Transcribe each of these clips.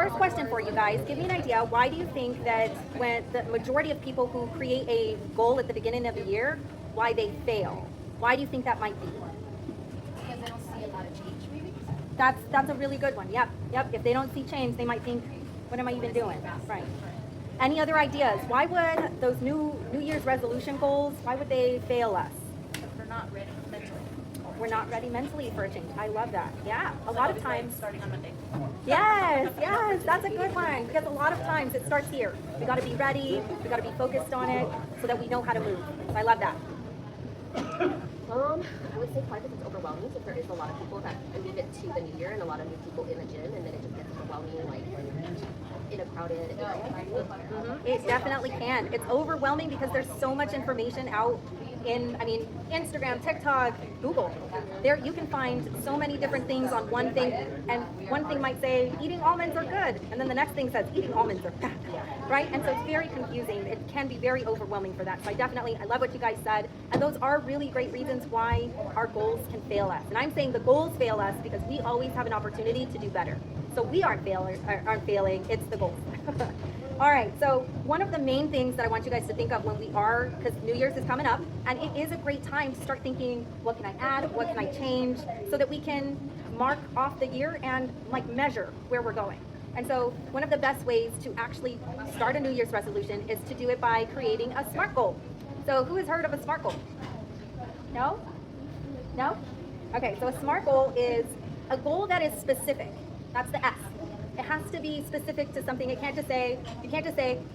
first question for you guys, give me an idea, why do you think that when the majority of people who create a goal at the beginning of the year, why they fail? Why do you think that might be? Because they don't see a lot of change, maybe? That's a really good one. Yep. If they don't see change, they might think, what am I even doing? Right. Any other ideas? Why would those New Year's resolution goals, why would they fail us? Because we're not ready mentally. We're not ready mentally for a change. I love that. Yeah. A lot of times. Starting on Monday. Yes, that's a good one. Because a lot of times it starts here. We got to be ready. We got to be focused on it so that we know how to move. So I love that. I would say part of it's overwhelming since there is a lot of people that move it to the new year and a lot of new people in the gym, and then it just gets overwhelming, like in a crowded environment. It definitely can. It's overwhelming because there's so much information out in, Instagram, TikTok, Google. There you can find so many different things on one thing, and one thing might say eating almonds are good, and then the next thing says eating almonds are bad, right? And so it's very confusing. It can be very overwhelming for that. So I love what you guys said, and those are really great reasons why our goals can fail us. And I'm saying the goals fail us because we always have an opportunity to do better. So we aren't failing, it's the goals. All right, so one of the main things that I want you guys to think of when because New Year's is coming up, and it is a great time to start thinking, what can I add, what can I change, so that we can mark off the year and measure where we're going. And so one of the best ways to actually start a New Year's resolution is to do it by creating a SMART goal. So who has heard of a SMART goal? No? No? Okay, so a SMART goal is a goal that is specific. That's the S. It has to be specific to something. You can't just say,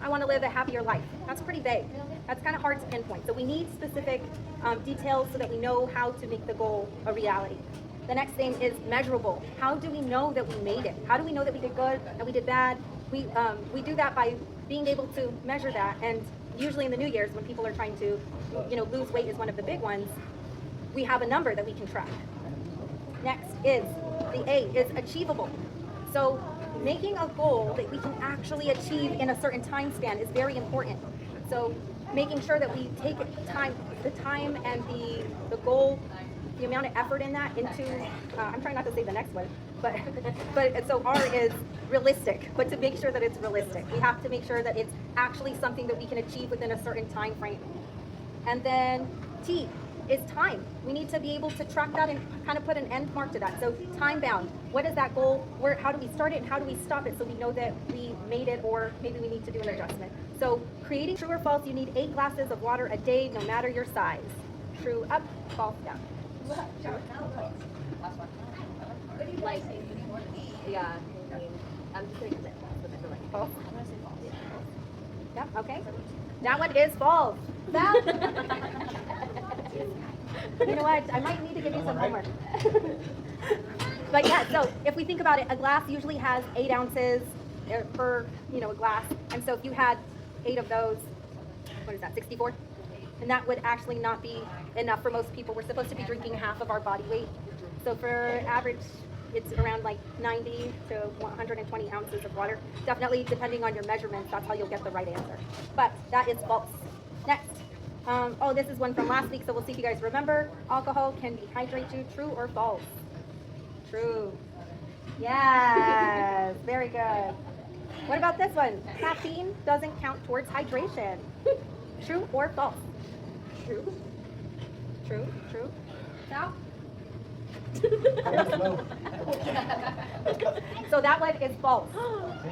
I want to live a happier life. That's pretty vague. That's kind of hard to pinpoint. So we need specific details so that we know how to make the goal a reality. The next thing is measurable. How do we know that we made it? How do we know that we did good and we did bad? We do that by being able to measure that. And usually in the New Year's, when people are trying to, lose weight is one of the big ones, we have a number that we can track. Next is the A is achievable. So making a goal that we can actually achieve in a certain time span is very important. So making sure that we take the time and the goal, the amount of effort in that into, I'm trying not to say the next one, but so R is realistic, but to make sure that it's realistic. We have to make sure that it's actually something that we can achieve within a certain time frame. And then T is time. We need to be able to track that and kind of put an end mark to that. So time bound. What is that goal? How do we start it and how do we stop it so we know that we made it, or maybe we need to do an adjustment. So creating true or false, you need 8 glasses of water a day, no matter your size. True up, false down. Like, yeah, I'm just gonna use it. But I feel like False. Yeah, okay. That one is false. You know what? I might need to give you some homework. But yeah, so if we think about it, a glass usually has 8 ounces per, a glass. And so if you had 8 of those, what is that, 64? And that would actually not be enough for most people. We're supposed to be drinking half of our body weight. So for average, it's around 90 to 120 ounces of water. Definitely, depending on your measurements, that's how you'll get the right answer. But that is false. Next. This is one from last week, so we'll see if you guys remember. Alcohol can dehydrate you. True or false? True. Yes. Very good. What about this one? Caffeine doesn't count towards hydration. True or false? True. True. Now? So that one is false.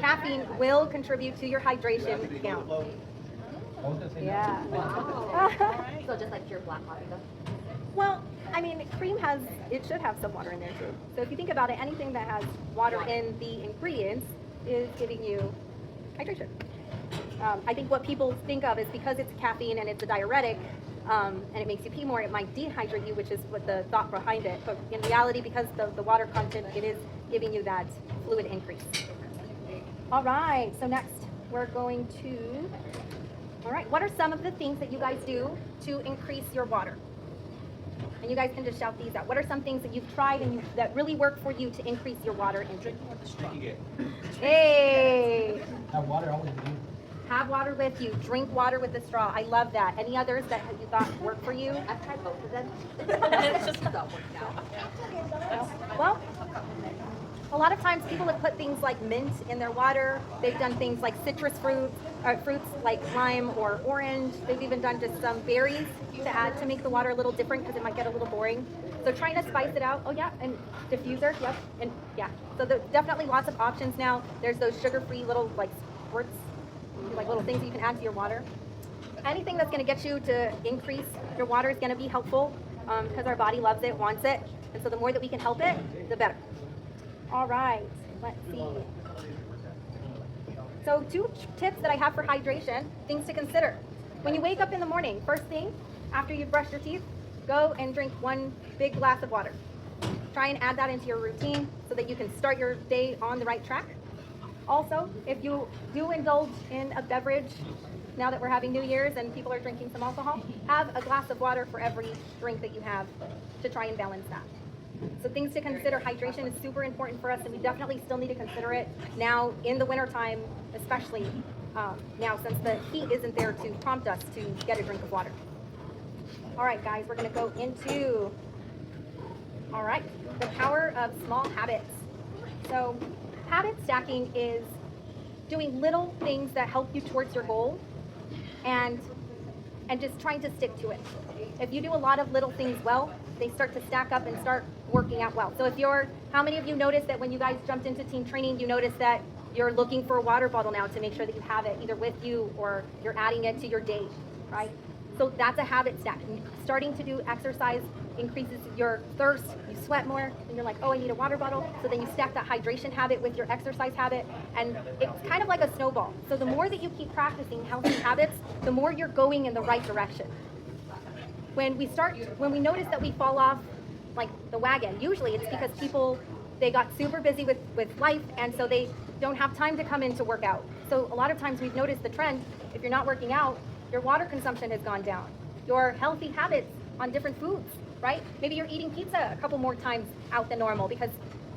Caffeine will contribute to your hydration count. Yeah. wow. So just like pure black coffee though. Well, cream should have some water in there too. So if you think about it, anything that has water in the ingredients is giving you hydration. I think what people think of is because it's caffeine and it's a diuretic, and it makes you pee more, it might dehydrate you, which is what the thought behind it. But in reality, because the water content, it is giving you that fluid increase. All right, so next we're going to, what are some of the things that you guys do to increase your water? And you guys can just shout these out. What are some things that you've tried and that really work for you to increase your water intake? Drinking it. Hey! Have water always with you. Have water with you. Drink water with a straw. I love that. Any others that you thought worked for you? I've tried both of them. It's just not working out. Well, A lot of times people have put things like mint in their water. They've done things like citrus fruits like lime or orange. They've even done just some berries to add to make the water a little different because it might get a little boring. So trying to spice it out. Oh yeah, and diffuser, yep, and yeah. So there's definitely lots of options now. There's those sugar-free little like squirts, like little things that you can add to your water. Anything that's going to get you to increase your water is going to be helpful because our body loves it, wants it, and so the more that we can help it, the better. All right, let's see. So 2 tips that I have for hydration, things to consider. When you wake up in the morning, first thing, after you've brushed your teeth, go and drink 1 big glass of water. Try and add that into your routine so that you can start your day on the right track. Also, if you do indulge in a beverage, now that we're having New Year's and people are drinking some alcohol, have a glass of water for every drink that you have to try and balance that. So things to consider. Hydration is super important for us, and we definitely still need to consider it now in the wintertime, especially now since the heat isn't there to prompt us to get a drink of water. All right, guys, we're going to go into, all right, the power of small habits. So habit stacking is doing little things that help you towards your goal and just trying to stick to it. If you do a lot of little things well, they start to stack up and start working out well. So how many of you noticed that when you guys jumped into team training, you noticed that you're looking for a water bottle now to make sure that you have it either with you or you're adding it to your day, right? So that's a habit stack. Starting to do exercise increases your thirst, you sweat more, and you're like, oh, I need a water bottle. So then you stack that hydration habit with your exercise habit, and it's kind of like a snowball. So the more that you keep practicing healthy habits, the more you're going in the right direction. When we notice that we fall off like the wagon, usually it's because they got super busy with life, and so they don't have time to come in to work out. So a lot of times we've noticed the trend, if you're not working out, your water consumption has gone down. Your healthy habits on different foods, right? Maybe you're eating pizza a couple more times out than normal because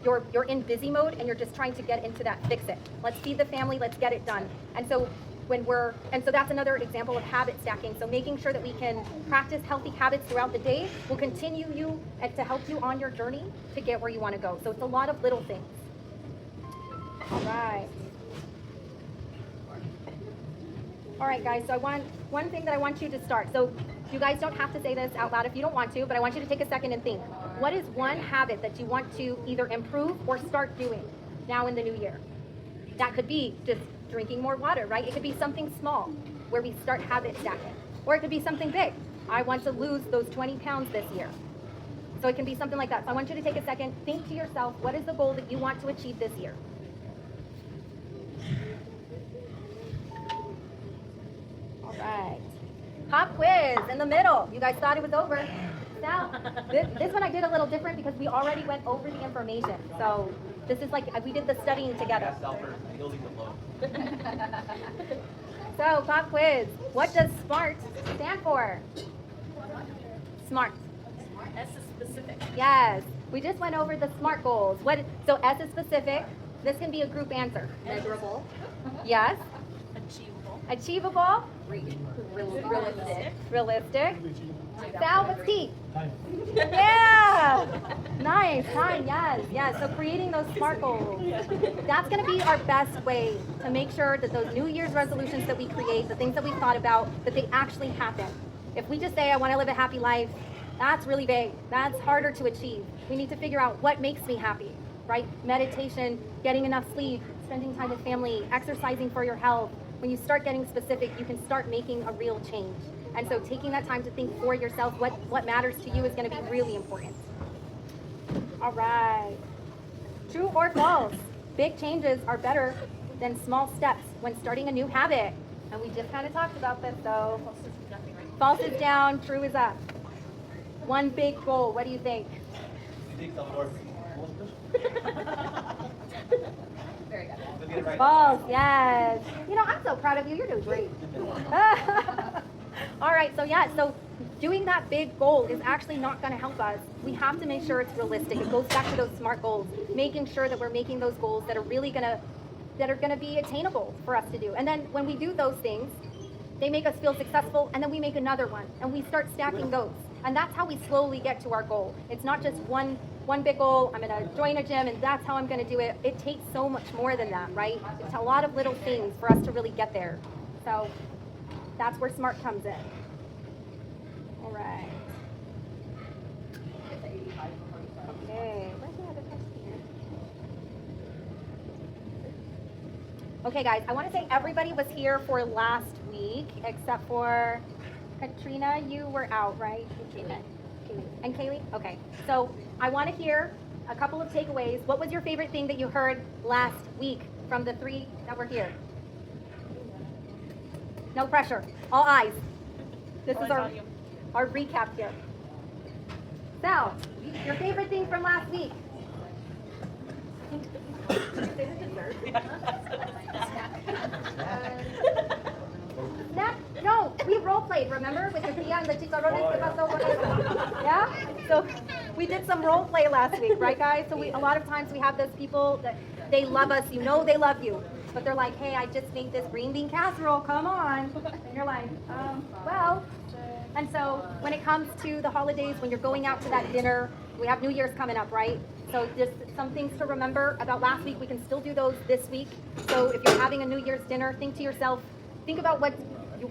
you're in busy mode and you're just trying to get into that fix it. Let's feed the family, let's get it done. And so that's another example of habit stacking. So making sure that we can practice healthy habits throughout the day will continue you to help you on your journey to get where you want to go. So it's a lot of little things. All right. All right, guys, so one thing that I want you to start. So you guys don't have to say this out loud if you don't want to, but I want you to take a second and think. What is one habit that you want to either improve or start doing now in the new year? That could be just drinking more water, right? It could be something small where we start habit stacking. Or it could be something big. I want to lose those 20 pounds this year. So it can be something like that. So I want you to take a second, think to yourself, what is the goal that you want to achieve this year? All right. Pop quiz in the middle. You guys thought it was over. Now, this one I did a little different because we already went over the information. So this is like we did the studying together. So pop quiz. What does SMART stand for? SMART. S is specific. Yes. We just went over the SMART goals. So S is specific. This can be a group answer. Measurable. Yes. Achievable. Achievable. Realistic. Realistic. Sal, what's T? Yeah. Nice. Time. Yes. So creating those SMART goals. That's going to be our best way to make sure that those New Year's resolutions that we create, the things that we've thought about, that they actually happen. If we just say, I want to live a happy life, that's really vague. That's harder to achieve. We need to figure out what makes me happy, right? Meditation, getting enough sleep, spending time with family, exercising for your health. When you start getting specific, you can start making a real change. And so taking that time to think for yourself what matters to you is going to be really important. All right. True or false? Big changes are better than small steps when starting a new habit. And we just kind of talked about this, so false is down, true is up. One big goal. What do you think? Very good. False, yes. I'm so proud of you. You're doing great. All right, so doing that big goal is actually not going to help us. We have to make sure it's realistic. It goes back to those SMART goals, making sure that we're making those goals that are really going to be attainable for us to do. And then when we do those things, they make us feel successful, and then we make another one, and we start stacking those. And that's how we slowly get to our goal. It's not just one one big goal, I'm gonna join a gym and that's how I'm gonna do it. It takes so much more than that, right? It's a lot of little things for us to really get there. So that's where SMART comes in. All right. Okay. Where's the other question here? Okay, guys, I want to say everybody was here for last week except for Katrina. You were out, right? Katrina. And Kaylee? Okay. So I want to hear a couple of takeaways. What was your favorite thing that you heard last week from the three that were here? No pressure. All eyes. This is our recap here. Sal, your favorite thing from last week? Snack? No, we role played, remember? With your tia and the chicharrones. ¿Qué pasó? Yeah? So we did some role play last week, right, guys? So a lot of times we have those people that they love us, you know they love you. But they're like, hey, I just made this green bean casserole, come on. And you're like, well. And so when it comes to the holidays, when you're going out to that dinner, we have New Year's coming up, right? So just some things to remember about last week. We can still do those this week. So if you're having a New Year's dinner, think to yourself, think about what's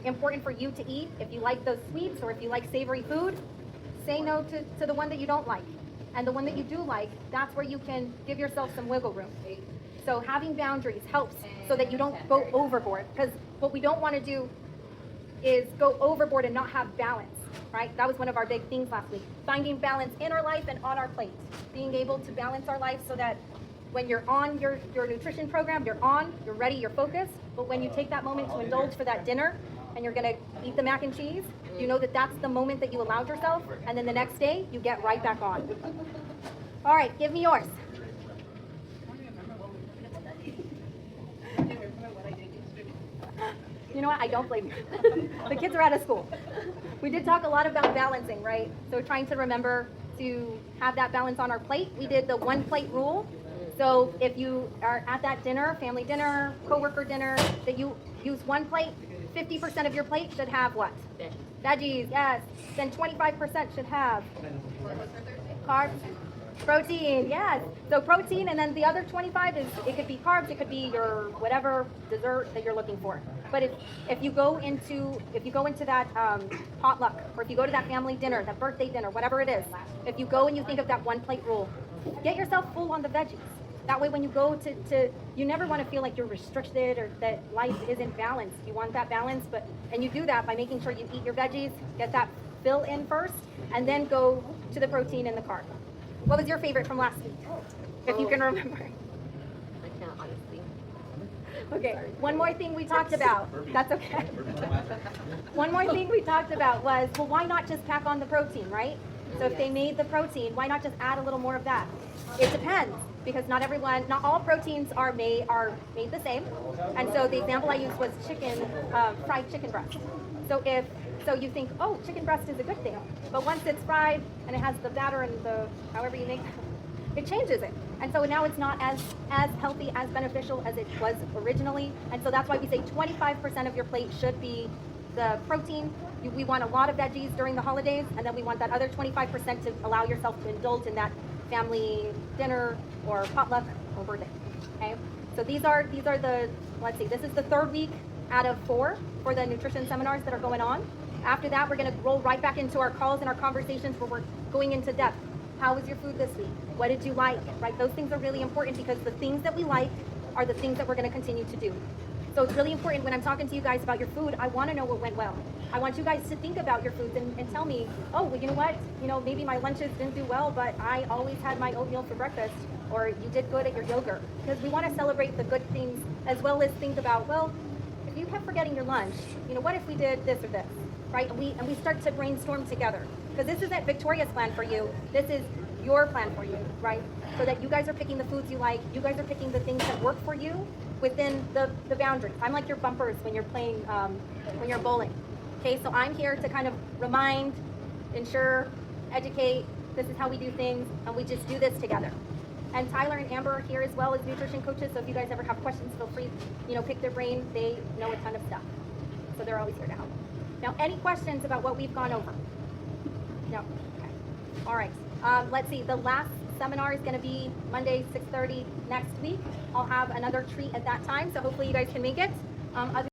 important for you to eat. If you like those sweets or if you like savory food, say no to the one that you don't like. And the one that you do like, that's where you can give yourself some wiggle room. So having boundaries helps so that you don't go overboard. Because what we don't want to do is go overboard and not have balance, right? That was one of our big things last week. Finding balance in our life and on our plate. Being able to balance our life so that when you're on your nutrition program, you're ready, you're focused. But when you take that moment to indulge for that dinner and you're going to eat the mac and cheese, you know that that's the moment that you allowed yourself. And then the next day, you get right back on. All right, give me yours. You know what? I don't blame you. The kids are out of school. We did talk a lot about balancing, right? So trying to remember to have that balance on our plate. We did the one plate rule. So if you are at that dinner, family dinner, coworker dinner, that you use one plate, 50% of your plate should have what? Veggies, yes. Then 25% should have carbs. Protein, yes. So protein, and then the other 25 is, it could be carbs, it could be your whatever dessert that you're looking for. But if you go into that potluck, or if you go to that family dinner, that birthday dinner, whatever it is, if you go and you think of that one plate rule, get yourself full on the veggies. That way when you go to you never want to feel like you're restricted or that life isn't balanced. You want that balance, and you do that by making sure you eat your veggies, get that fill in first, and then go to the protein and the carb. What was your favorite from last week, if you can remember? I can't, honestly. Okay, one more thing we talked about. That's okay. One more thing we talked about was, well, why not just pack on the protein, right? So if they made the protein, why not just add a little more of that? It depends, because not all proteins are made the same. And so the example I used was fried chicken breast. So you think, oh, chicken breast is a good thing. But once it's fried and it has the batter and the however you make it changes it. And so now it's not as healthy, as beneficial as it was originally. And so that's why we say 25% of your plate should be the protein. We want a lot of veggies during the holidays, and then we want that other 25% to allow yourself to indulge in that family dinner or potluck or birthday. Okay? So these are the, let's see, this is the third week out of 4 for the nutrition seminars that are going on. After that, we're going to roll right back into our calls and our conversations where we're going into depth. How was your food this week? What did you like? Right? Those things are really important because the things that we like are the things that we're going to continue to do. So it's really important when I'm talking to you guys about your food, I want to know what went well. I want you guys to think about your foods and tell me, oh, well, you know what? You know, maybe my lunches didn't do well, but I always had my oatmeal for breakfast, or you did good at your yogurt. Because we want to celebrate the good things as well as think about, well, if you kept forgetting your lunch, you know, what if we did this or this? Right? And we start to brainstorm together. Because this isn't Victoria's plan for you. This is your plan for you, right? So that you guys are picking the foods you like. You guys are picking the things that work for you within the boundaries. I'm like your bumpers when you're playing, when you're bowling. Okay, so I'm here to kind of remind, ensure, educate. This is how we do things, and we just do this together. And Tyler and Amber are here as well as nutrition coaches. So if you guys ever have questions, feel free, pick their brain. They know a ton of stuff. So they're always here to help. Now, any questions about what we've gone over? No? Okay. All right. Let's see. The last seminar is going to be Monday, 6:30 next week. I'll have another treat at that time, so hopefully you guys can make it. Other